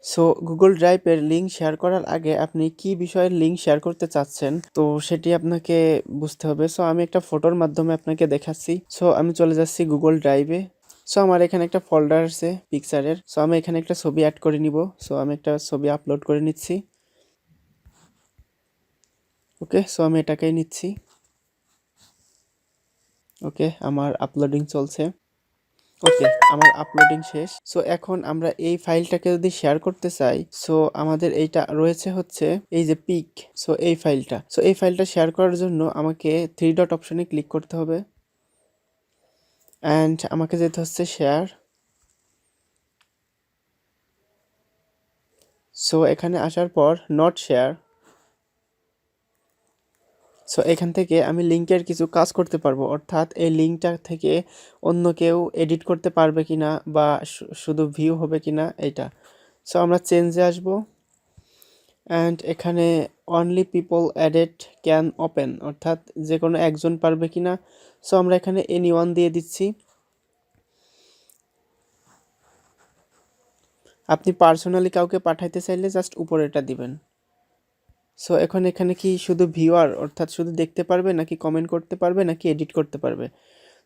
So Google ড্রাইভের link share করার আগে আপনি কি বিষয়ের লিঙ্ক শেয়ার করতে চাচ্ছেন তো সেটি আপনাকে বুঝতে হবে। সো আমি একটা ফটোর মাধ্যমে আপনাকে দেখাচ্ছি। সো আমি চলে যাচ্ছি গুগল ড্রাইভে। সো আমার এখানে একটা ফোল্ডার আছে পিকচারের। সো আমি এখানে একটা ছবি অ্যাড করে নিব। সো আমি একটা ছবি আপলোড করে নিচ্ছি। ওকে, সো আমি এটাকেই নিচ্ছি। ওকে, আমার আপলোডিং চলছে। ওকে, আমার আপলোডিং শেষ। সো এখন আমরা এই ফাইলটাকে যদি শেয়ার করতে চাই, সো আমাদের এইটা রয়েছে হচ্ছে এই যে পিক। সো এই ফাইলটা, সো এই ফাইলটা শেয়ার করার জন্য আমাকে থ্রি ডট অপশনে ক্লিক করতে হবে অ্যান্ড আমাকে যেতে হচ্ছে শেয়ার। সো এখানে আসার পর নট শেয়ার। সো এখান থেকে আমি লিঙ্কের কিছু কাজ করতে পারবো, অর্থাৎ এই লিঙ্কটা থেকে অন্য কেউ এডিট করতে পারবে কিনা বা শুধু ভিউ হবে কিনা এইটা। সো আমরা চেঞ্জে আসবো অ্যান্ড এখানে only people added can open, অর্থাৎ যে কোনো একজন পারবে কিনা। সো আমরা এখানে এনিওয়ান দিয়ে দিচ্ছি। আপনি পার্সোনালি কাউকে পাঠাইতে চাইলে জাস্ট উপরে এটা দিবেন। সো এখন এখানে কি শুধু ভিউয়ার অর্থাৎ শুধু দেখতে পারবে নাকি কমেন্ট করতে পারবে নাকি এডিট করতে পারবে।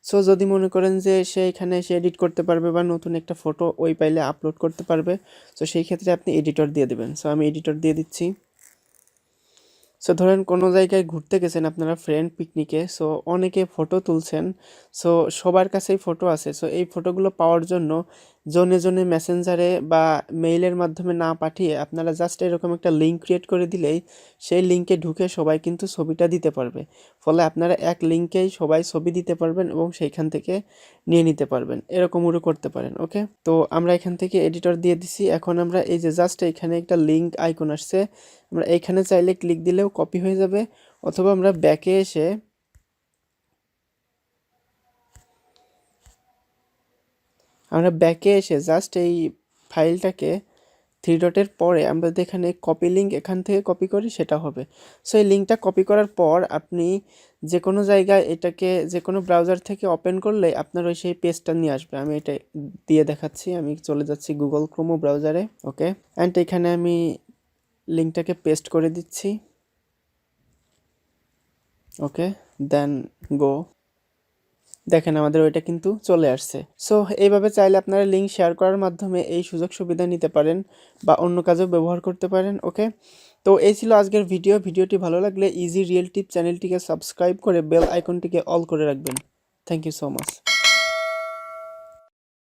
সো যদি মনে করেন যে সে এখানে এসে এডিট করতে পারবে বা নতুন একটা ফটো ওই ফাইলে আপলোড করতে পারবে, সো সেই ক্ষেত্রে আপনি এডিটর দিয়ে দেবেন। সো আমি এডিটর দিয়ে দিচ্ছি। সো ধরেন কোনো জায়গায় ঘুরতে গেছেন আপনারা ফ্রেন্ড পিকনিকে, সো অনেকে ফটো তুলছেন, সো সবার কাছেই ফটো আছে। সো এই ফটোগুলো পাওয়ার জন্য জনে জনে মেসেঞ্জারে বা মেইলের মাধ্যমে না পাঠিয়ে আপনারা জাস্ট এরকম একটা লিঙ্ক ক্রিয়েট করে দিলেই সেই লিঙ্কে ঢুকে সবাই কিন্তু ছবিটা দিতে পারবে। ফলে আপনারা এক লিঙ্কেই সবাই ছবি দিতে পারবেন এবং সেইখান থেকে নিয়ে নিতে পারবেন। এরকমও করতে পারেন। ওকে, তো আমরা এখান থেকে এডিটর দিয়ে দিছি। এখন আমরা এই যে জাস্ট এখানে একটা লিঙ্ক আইকন আসছে, আমরা এইখানে চাইলে ক্লিক দিলেও কপি হয়ে যাবে, অথবা আমরা ব্যাকে এসে জাস্ট এই ফাইলটাকে থ্রি ডটের পরে আমরা যদি এখানে কপি লিঙ্ক এখান থেকে কপি করি সেটা হবে। সো এই লিঙ্কটা কপি করার পর আপনি যে কোনো জায়গায় এটাকে যে কোনো ব্রাউজার থেকে ওপেন করলে আপনার ওই সেই পেজটা নিয়ে আসবে। আমি এটা দিয়ে দেখাচ্ছি। আমি চলে যাচ্ছি গুগল ক্রোম ব্রাউজারে। ওকে, অ্যান্ড এখানে আমি লিঙ্কটাকে পেস্ট করে দিচ্ছি। ওকে, দেন গো। দেখেন আমাদের ওইটা কিন্তু চলে আসছে। সো এইভাবে চাইলে আপনারা লিঙ্ক শেয়ার করার মাধ্যমে এই সুযোগ সুবিধা নিতে পারেন বা অন্য কাজেও ব্যবহার করতে পারেন। ওকে, তো এই ছিল আজকের ভিডিওটি ভালো লাগলে ইজি রিয়েল টিপ চ্যানেলটিকে সাবস্ক্রাইব করে বেল আইকনটিকে অল করে রাখবেন। Thank you so much.